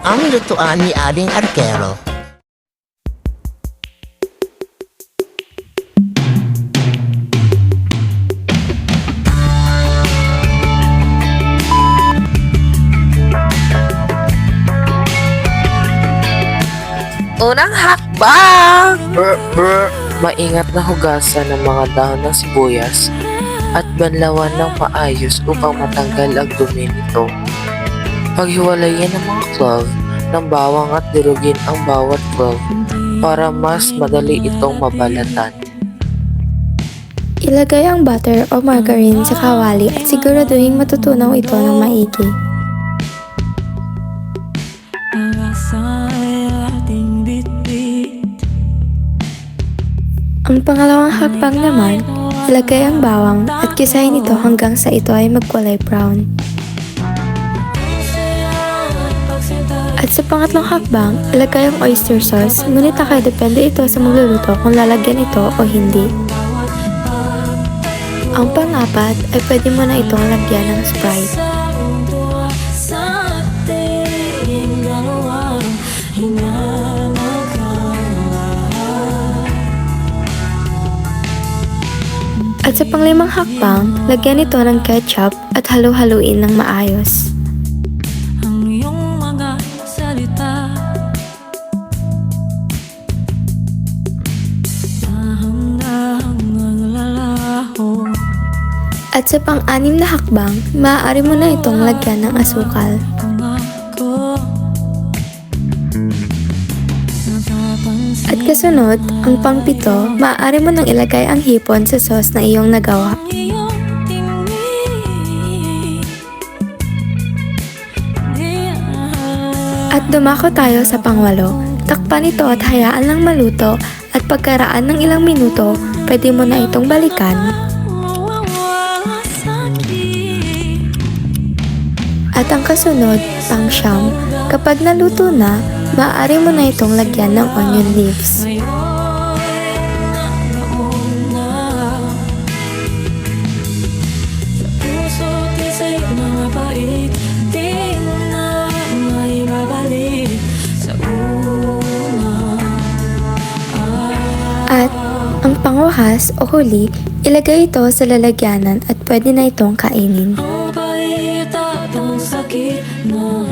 Ang lutuan ni Aling Arkero. Unang hakbang! Maingat na hugasan ng mga dahon ng sibuyas at banlawan ng maayos upang matanggal ang dumi nito. Paghiwalayin ang mga clove ng bawang at durugin ang bawat clove para mas madali itong mabalatan. Ilagay ang butter o margarine sa kawali at siguraduhin matutunaw ito ng maigi. Ang pangalawang hakbang naman, ilagay ang bawang at gisahin ito hanggang sa ito ay magkulay brown. At sa pangatlong hakbang, ilagay ang oyster sauce, ngunit nakadepende ito sa magluluto kung lalagyan ito o hindi. Ang pang-apat ay pwede mo na itong lagyan ng Sprite. At sa panglimang hakbang, lagyan ito ng ketchup at halu-haluin ng maayos. Ang iyong mga salita, dahang-dahang naglalaho. At sa pang-anim na hakbang, maaari mo na itong lagyan ng asukal. At kasunod, ang pang-pito, maaari mo nang ilagay ang hipon sa sauce na iyong nagawa. At dumako tayo sa pangwalo. Takpan ito at hayaan lang maluto at pagkaraan ng ilang minuto, pwede mo na itong balikan. At ang kasunod, pang-siyam, kapag naluto na, maaari mo na itong lagyan ng onion leaves. At ang pangwahas o huli, ilagay ito sa lalagyanan at pwede na itong kainin. Ang bait at ang sakit na